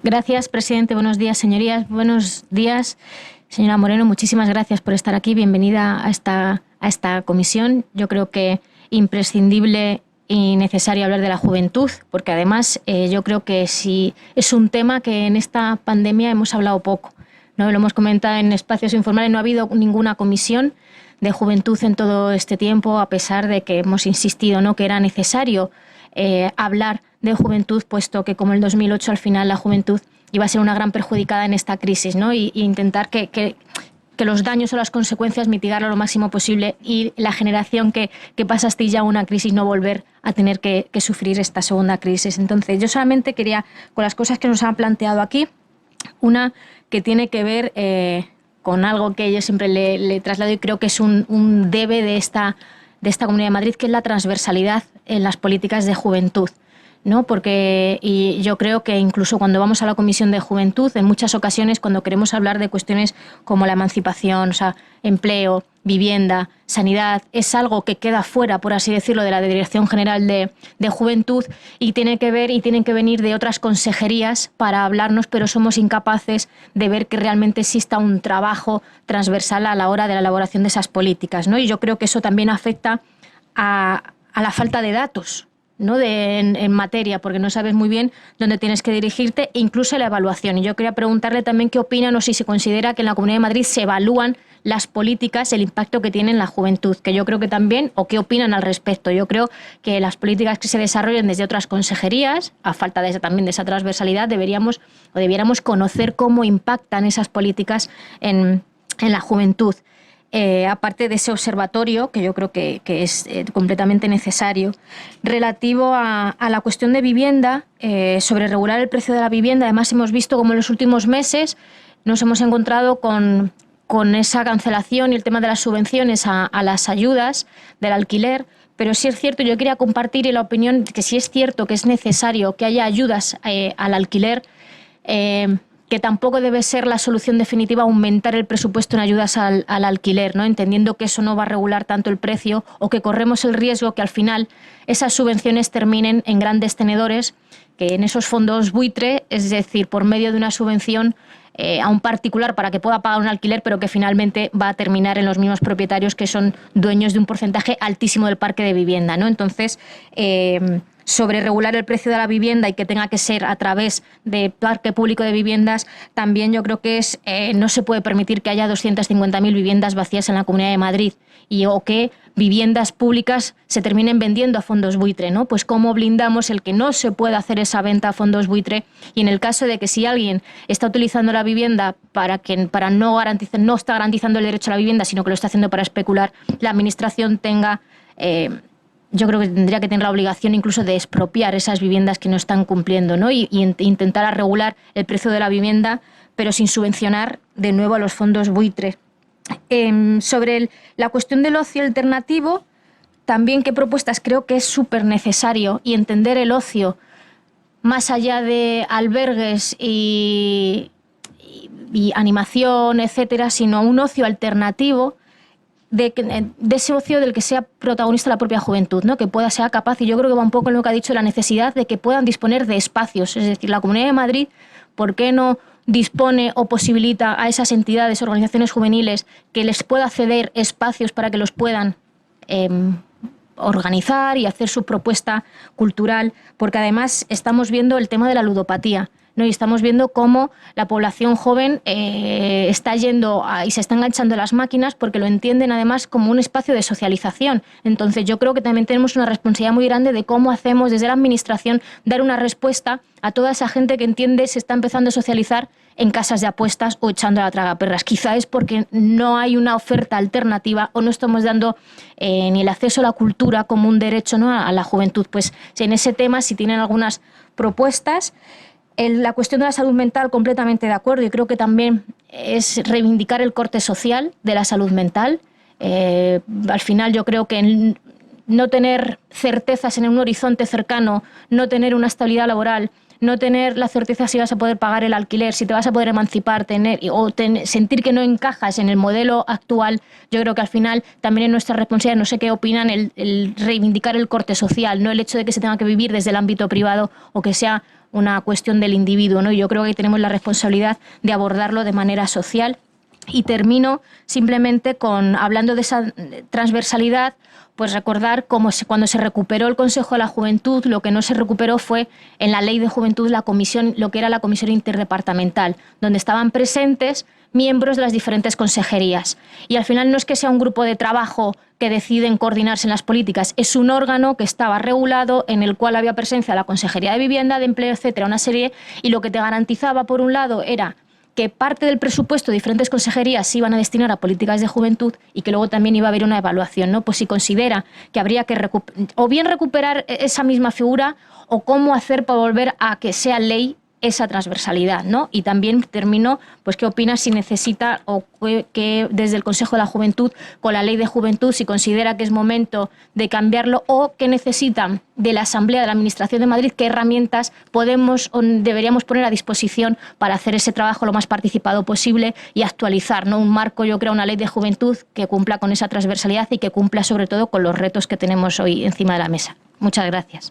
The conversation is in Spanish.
Gracias, presidente. Buenos días, señorías. Buenos días, señora Moreno. Muchísimas gracias por estar aquí. Bienvenida a esta comisión. Yo creo que imprescindible y necesario hablar de la juventud, porque además yo creo que sí es un tema que en esta pandemia hemos hablado poco, ¿no? Lo hemos comentado en espacios informales. No ha habido ninguna comisión de juventud en todo este tiempo, a pesar de que hemos insistido, ¿no?, que era necesario hablar de juventud, puesto que como el 2008 al final la juventud iba a ser una gran perjudicada en esta crisis, ¿no? Y intentar que los daños o las consecuencias mitigarlo lo máximo posible y la generación que pasaste ya una crisis no volver a tener que sufrir esta segunda crisis. Entonces yo solamente quería, con las cosas que nos han planteado aquí, una que tiene que ver con algo que yo siempre le traslado y creo que es un debe de esta Comunidad de Madrid, que es la transversalidad en las políticas de juventud, ¿no? Porque y yo creo que incluso cuando vamos a la Comisión de Juventud, en muchas ocasiones cuando queremos hablar de cuestiones como la emancipación, o sea, empleo, vivienda, sanidad, es algo que queda fuera, por así decirlo, de la Dirección General de Juventud y tiene que ver y tienen que venir de otras consejerías para hablarnos, pero somos incapaces de ver que realmente exista un trabajo transversal a la hora de la elaboración de esas políticas, ¿no? Y yo creo que eso también afecta a la falta de datos, ¿no?, en materia, porque no sabes muy bien dónde tienes que dirigirte, e incluso la evaluación. Y yo quería preguntarle también qué opinan o si se considera que en la Comunidad de Madrid se evalúan las políticas, el impacto que tienen en la juventud, que yo creo que también, o qué opinan al respecto. Yo creo que las políticas que se desarrollan desde otras consejerías, a falta también de esa transversalidad, debiéramos conocer cómo impactan esas políticas en la juventud. Aparte de ese observatorio, que yo creo que es completamente necesario, relativo a la cuestión de vivienda, sobre regular el precio de la vivienda. Además, hemos visto cómo en los últimos meses nos hemos encontrado con esa cancelación y el tema de las subvenciones a las ayudas del alquiler. Pero sí es cierto, yo quería compartir la opinión de que sí es cierto que es necesario que haya ayudas al alquiler, que tampoco debe ser la solución definitiva aumentar el presupuesto en ayudas al alquiler, ¿no?, entendiendo que eso no va a regular tanto el precio o que corremos el riesgo que al final esas subvenciones terminen en grandes tenedores, que en esos fondos buitre, es decir, por medio de una subvención a un particular para que pueda pagar un alquiler, pero que finalmente va a terminar en los mismos propietarios que son dueños de un porcentaje altísimo del parque de vivienda, ¿no? Entonces, sobre regular el precio de la vivienda y que tenga que ser a través de parque público de viviendas, también yo creo que no se puede permitir que haya 250.000 viviendas vacías en la Comunidad de Madrid o que viviendas públicas se terminen vendiendo a fondos buitre, ¿no? Pues cómo blindamos el que no se pueda hacer esa venta a fondos buitre, y en el caso de que si alguien está utilizando la vivienda para no está garantizando el derecho a la vivienda, sino que lo está haciendo para especular, la administración tenga yo creo que tendría que tener la obligación incluso de expropiar esas viviendas que no están cumpliendo, ¿no? Y intentar regular el precio de la vivienda, pero sin subvencionar de nuevo a los fondos buitre. Sobre la cuestión del ocio alternativo, también qué propuestas. Creo que es súper necesario y entender el ocio más allá de albergues y animación, etcétera, sino un ocio alternativo, de ese ocio del que sea protagonista la propia juventud, ¿no?, que sea capaz, y yo creo que va un poco en lo que ha dicho, la necesidad de que puedan disponer de espacios. Es decir, la Comunidad de Madrid, ¿por qué no dispone o posibilita a esas entidades, organizaciones juveniles, que les pueda ceder espacios para que los puedan organizar y hacer su propuesta cultural? Porque además estamos viendo el tema de la ludopatía, ¿no? Y estamos viendo cómo la población joven está yendo y se está enganchando a las máquinas, porque lo entienden además como un espacio de socialización. Entonces yo creo que también tenemos una responsabilidad muy grande de cómo hacemos desde la administración dar una respuesta a toda esa gente que entiende se está empezando a socializar en casas de apuestas o echando a la tragaperras. Quizá es porque no hay una oferta alternativa o no estamos dando ni el acceso a la cultura como un derecho, ¿no?, a la juventud. Pues en ese tema, si tienen algunas propuestas. La cuestión de la salud mental, completamente de acuerdo, y creo que también es reivindicar el corte social de la salud mental. Al final yo creo que no tener certezas en un horizonte cercano, no tener una estabilidad laboral, no tener la certeza si vas a poder pagar el alquiler, si te vas a poder emancipar, sentir que no encajas en el modelo actual, yo creo que al final también es nuestra responsabilidad. No sé qué opinan, el reivindicar el corte social, no el hecho de que se tenga que vivir desde el ámbito privado o que sea una cuestión del individuo, ¿no? Y yo creo que tenemos la responsabilidad de abordarlo de manera social. Y termino simplemente hablando de esa transversalidad, pues recordar cómo cuando se recuperó el Consejo de la Juventud, lo que no se recuperó fue en la Ley de Juventud la comisión, lo que era la Comisión Interdepartamental, donde estaban presentes miembros de las diferentes consejerías. Y al final no es que sea un grupo de trabajo que deciden coordinarse en las políticas, es un órgano que estaba regulado, en el cual había presencia de la Consejería de Vivienda, de Empleo, etcétera, una serie, y lo que te garantizaba, por un lado, era que parte del presupuesto de diferentes consejerías se iban a destinar a políticas de juventud y que luego también iba a haber una evaluación, ¿no? Pues si considera que habría que o bien recuperar esa misma figura o cómo hacer para volver a que sea ley esa transversalidad, ¿no? Y también termino, pues qué opina si necesita o que desde el Consejo de la Juventud, con la Ley de Juventud, si considera que es momento de cambiarlo o que necesitan de la Asamblea de la Administración de Madrid, qué herramientas podemos o deberíamos poner a disposición para hacer ese trabajo lo más participado posible y actualizar, ¿no? Un marco, yo creo, una ley de juventud que cumpla con esa transversalidad y que cumpla sobre todo con los retos que tenemos hoy encima de la mesa. Muchas gracias.